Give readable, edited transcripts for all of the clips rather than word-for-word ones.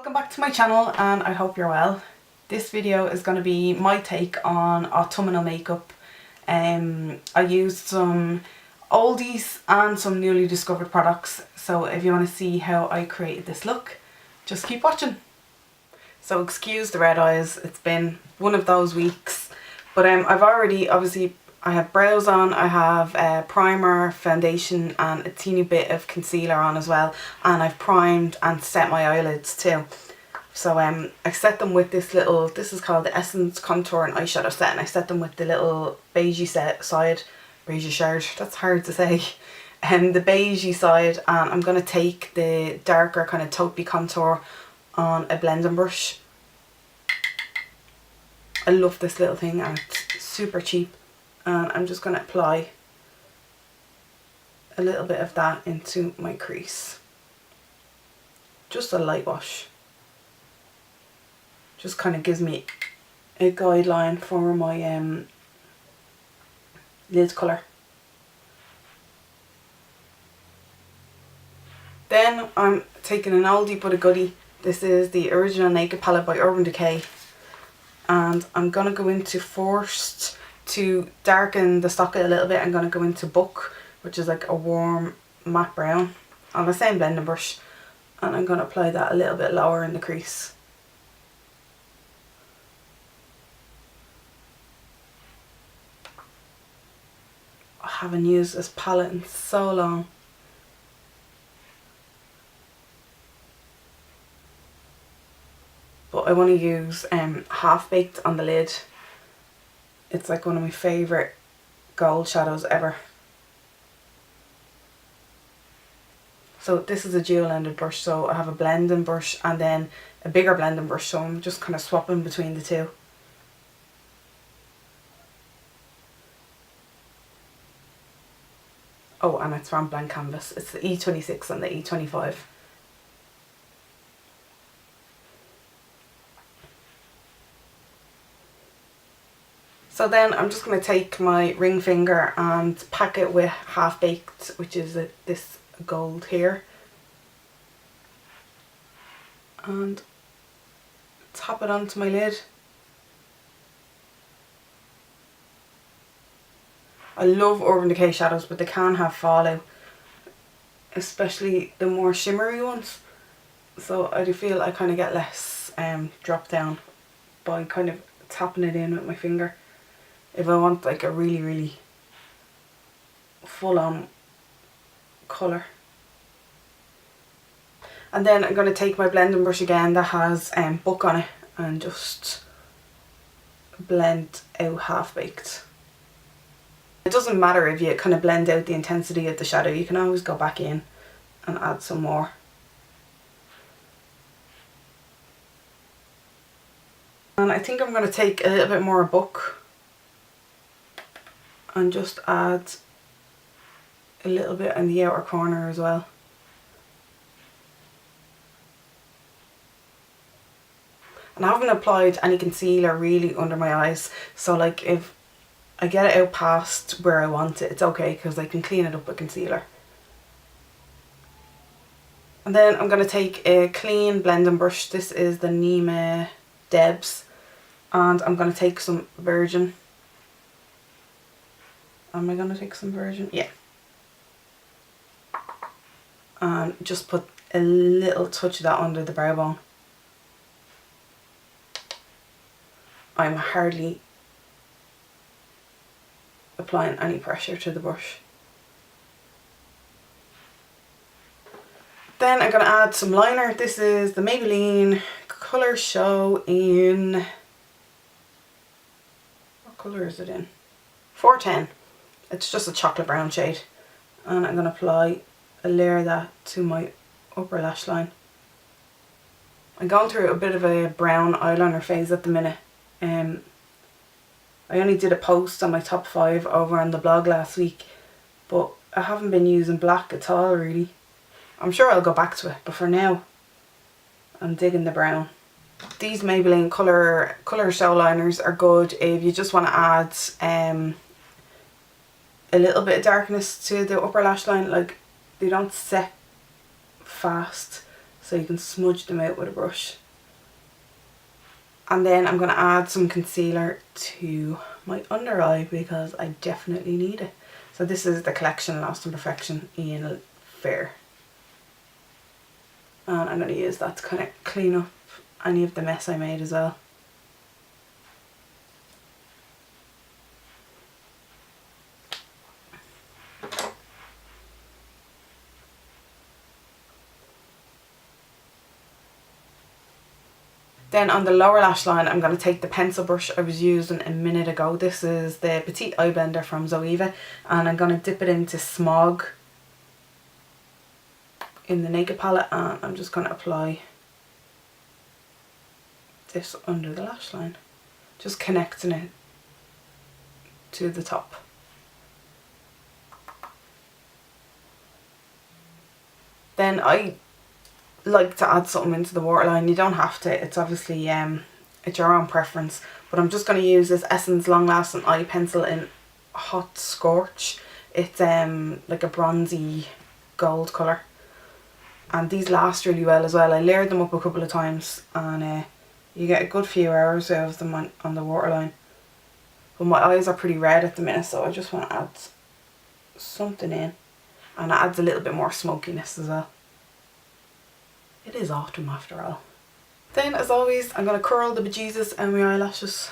Welcome back to my channel and I hope you're well. This video is going to be my take on autumnal makeup. I used some oldies and some newly discovered products, so if you want to see how I created this look, just keep watching. So excuse the red eyes, it's been one of those weeks, but I've already, obviously I have brows on, I have primer, foundation and a teeny bit of concealer on as well, and I've primed and set my eyelids too. So I set them with this little, this is called the Essence Contour and Eyeshadow set, and I set them with the little beigey side, that's hard to say, the beigey side, and I'm going to take the darker kind of taupey contour on a blending brush. I love this little thing and it's super cheap. And I'm just going to apply a little bit of that into my crease. Just a light wash. Just kind of gives me a guideline for my lid colour. Then I'm taking an oldie but a goodie. This is the Original Naked palette by Urban Decay. And I'm going to go into first, to darken the socket a little bit, I'm going to go into Book, which is like a warm matte brown, on the same blending brush, and I'm going to apply that a little bit lower in the crease. I haven't used this palette in so long. But I want to use Half Baked on the lid. It's like one of my favourite gold shadows ever. So this is a dual ended brush, so I have a blending brush and then a bigger blending brush, so I'm just kind of swapping between the two. Oh, and it's from Blank Canvas. It's the E26 and the E25. So then I'm just going to take my ring finger and pack it with Half Baked, which is this gold here, and tap it onto my lid. I love Urban Decay shadows, but they can have fallout, especially the more shimmery ones. So I do feel I kind of get less drop down by kind of tapping it in with my finger. If I want like a really full on colour. And then I'm going to take my blending brush again that has Book on it and just blend out Half Baked. It doesn't matter if you kind of blend out the intensity of the shadow, you can always go back in and add some more. And I think I'm going to take a little bit more Book and just add a little bit in the outer corner as well. And I haven't applied any concealer really under my eyes, so like if I get it out past where I want it, it's okay because I can clean it up with concealer. And then I'm going to take a clean blending brush. This is the Nima Debs, and I'm going to take some Virgin. Am I going to take some Virgin? Yeah. And just put a little touch of that under the brow bone. I'm hardly applying any pressure to the brush. Then I'm going to add some liner. This is the Maybelline Colour Show in... what colour is it in? 410. It's just a chocolate brown shade, and I'm going to apply a layer of that to my upper lash line. I'm going through a bit of a brown eyeliner phase at the minute. I only did a post on my top 5 over on the blog last week, but I haven't been using black at all really. I'm sure I'll go back to it, but for now I'm digging the brown. These Maybelline Colour Show liners are good if you just want to add a little bit of darkness to the upper lash line. Like, they don't set fast, so so you can smudge them out with a brush. And then I'm going to add some concealer to my under eye because I definitely need it. So this is the Collection Lost in Perfection in Fair. And I'm going to use that to kind of clean up any of the mess I made as well. Then on the lower lash line, I'm going to take the pencil brush I was using a minute ago. This is the Petite Eye Blender from Zoeva, and I'm going to dip it into Smog in the Naked palette, and I'm just going to apply this under the lash line, just connecting it to the top. Then I like to add something into the waterline. You don't have to, it's obviously it's your own preference, but I'm just going to use this Essence Long Lasting Eye Pencil in Hot Scorch. It's like a bronzy gold colour, and these last really well as well. I layered them up a couple of times, and you get a good few hours out of them on the waterline. But my eyes are pretty red at the minute, so I just want to add something in, and it adds a little bit more smokiness as well. It is autumn after all. Then, as always, I'm going to curl the bejesus out of my eyelashes.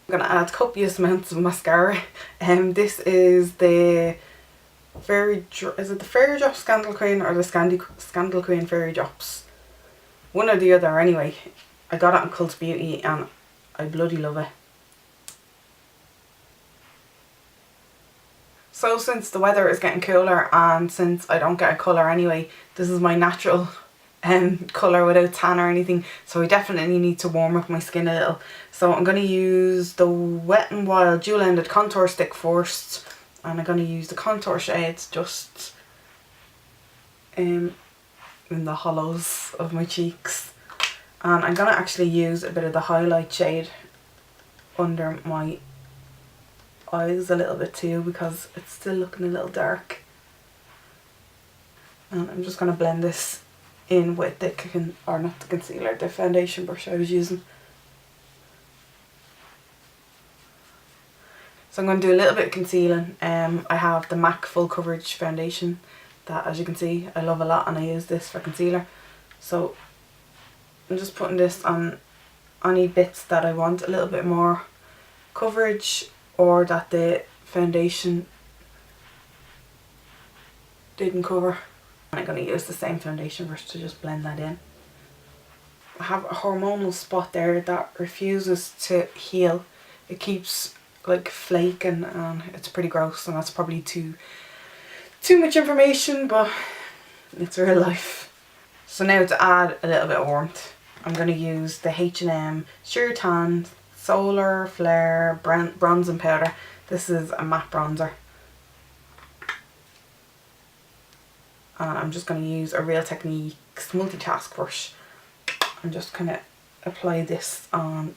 I'm going to add copious amounts of mascara. This is the Fairy Drop Scandal Queen or the Scandal Queen Fairy Drops? One or the other anyway. I got it on Cult Beauty and I bloody love it. So since the weather is getting cooler and since I don't get a colour anyway, this is my natural colour without tan or anything, so I definitely need to warm up my skin a little. So I'm going to use the Wet n Wild Dual Ended Contour Stick first, and I'm going to use the contour shades just in the hollows of my cheeks. And I'm going to actually use a bit of the highlight shade under my eyes a little bit too, because it's still looking a little dark. And I'm just going to blend this in with the the foundation brush I was using. So I'm going to do a little bit of concealing. I have the MAC Full Coverage Foundation that, as you can see, I love a lot, and I use this for concealer. So I'm just putting this on any bits that I want a little bit more coverage, or that the foundation didn't cover. And I'm going to use the same foundation brush to just blend that in. I have a hormonal spot there that refuses to heal. It keeps like flaking and it's pretty gross, and that's probably too much information, but it's real life. So now to add a little bit of warmth, I'm going to use the H&M Sheer Tan Solar Flare Bronzing Powder. This is a matte bronzer. And I'm just going to use a Real Techniques multitask brush and just kind of apply this on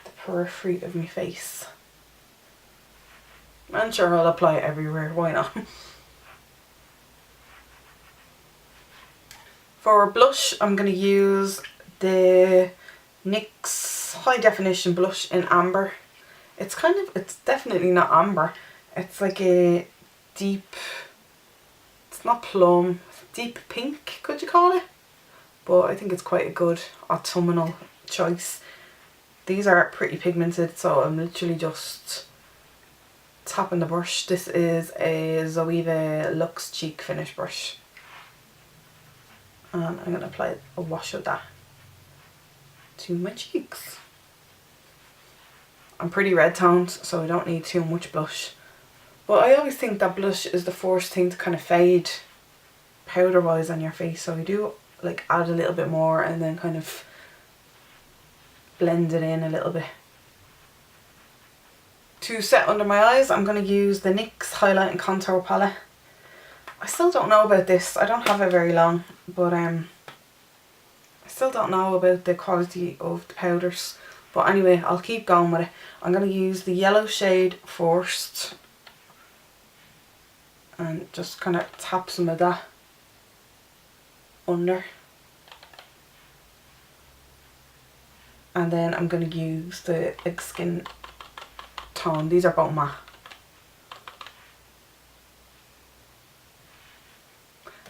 the periphery of my face. And sure, I'll apply it everywhere, why not? For blush, I'm going to use the NYX High Definition Blush in Amber. It's definitely not amber. It's like a deep, it's not plum, deep pink, could you call it? But I think it's quite a good autumnal choice. These are pretty pigmented, so I'm literally just tapping the brush. This is a Zoeva Luxe Cheek Finish brush. And I'm going to apply a wash of that to my cheeks. I'm pretty red toned, so I don't need too much blush. But I always think that blush is the first thing to kind of fade powder wise on your face, so I do like add a little bit more and then kind of blend it in a little bit. To set under my eyes, I'm going to use the NYX Highlight and Contour Palette. I still don't know about this. I don't have it very long, but I still don't know about the quality of the powders. But anyway, I'll keep going with it. I'm going to use the yellow shade first and just kind of tap some of that under. And then I'm going to use the skin tone. These are both matte.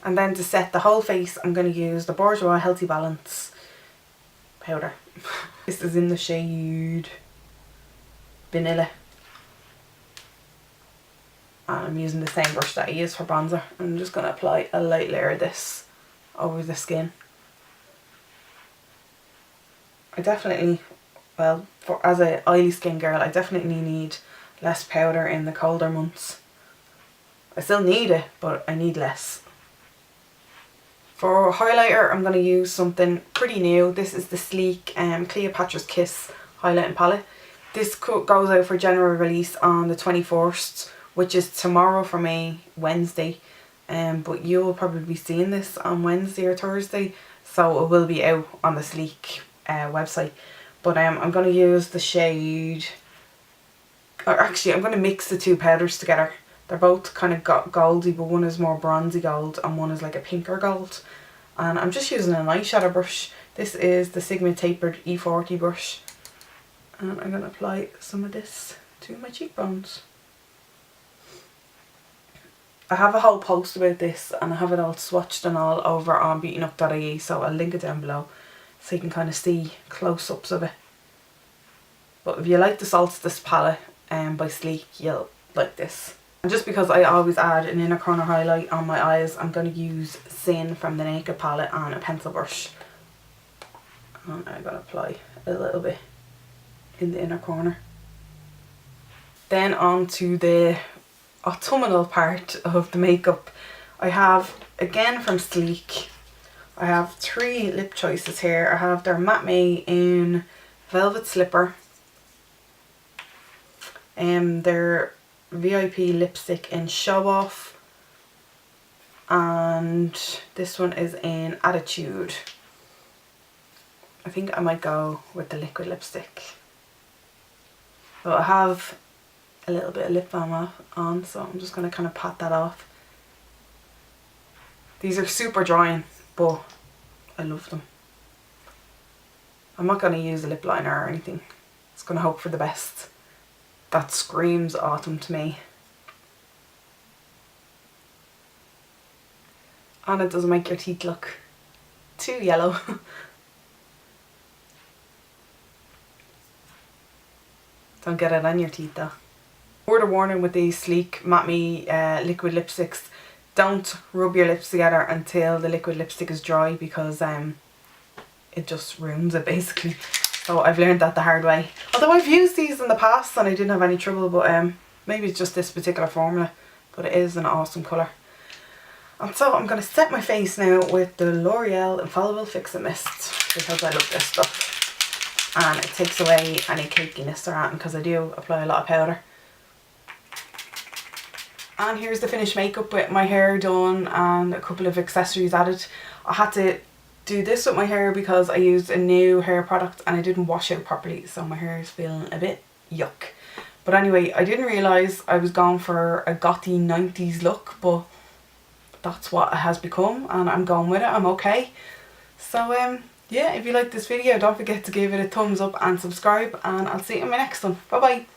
And then to set the whole face, I'm going to use the Bourjois Healthy Balance powder. This is in the shade Vanilla. And I'm using the same brush that I use for bronzer. I'm just going to apply a light layer of this over the skin. I definitely, well, as an oily skin girl, I definitely need less powder in the colder months. I still need it, but I need less. For highlighter, I'm going to use something pretty new. This is the sleek Cleopatra's Kiss highlighting palette. This goes out for general release on the 21st, which is tomorrow for me, Wednesday. But you'll probably be seeing this on Wednesday or Thursday, so it will be out on the sleek website. But I'm going to use the shade, or actually I'm going to mix the two powders together. They're both kind of goldy, but one is more bronzy gold and one is like a pinker gold. And I'm just using an eyeshadow brush. This is the Sigma Tapered E40 brush. And I'm going to apply some of this to my cheekbones. I have a whole post about this and I have it all swatched and all over on beautynook.ie, so I'll link it down below so you can kind of see close-ups of it. But if you like the Solstice palette by Sleek, you'll like this. And just because I always add an inner corner highlight on my eyes, I'm going to use Sin from the Naked palette on a pencil brush. And I'm going to apply a little bit in the inner corner. Then on to the autumnal part of the makeup. I have, again from Sleek, I have 3 lip choices here. I have their Matte May in Velvet Slipper, their VIP lipstick in Show Off, and this one is in Attitude. I think I might go with the liquid lipstick. But I have a little bit of lip balm on, so I'm just going to kind of pat that off. These are super drying, but I love them. I'm not going to use a lip liner or anything. Just going to hope for the best. That screams autumn to me. And it doesn't make your teeth look too yellow. Don't get it on your teeth though. Word of warning with these Sleek Matte Me liquid lipsticks: don't rub your lips together until the liquid lipstick is dry, because it just ruins it basically. So I've learned that the hard way. Although I've used these in the past and I didn't have any trouble, but maybe it's just this particular formula. But it is an awesome colour. And so I'm going to set my face now with the L'Oreal Infallible Fix and Mist, because I love this stuff. And it takes away any cakiness or anything, because I do apply a lot of powder. And here's the finished makeup with my hair done and a couple of accessories added. I had to do this with my hair because I used a new hair product and I didn't wash out properly, so my hair is feeling a bit yuck. But anyway, I didn't realise I was going for a gothy 90s look, but that's what it has become and I'm going with it. I'm okay. So yeah, if you like this video, don't forget to give it a thumbs up and subscribe, and I'll see you in my next one. Bye bye.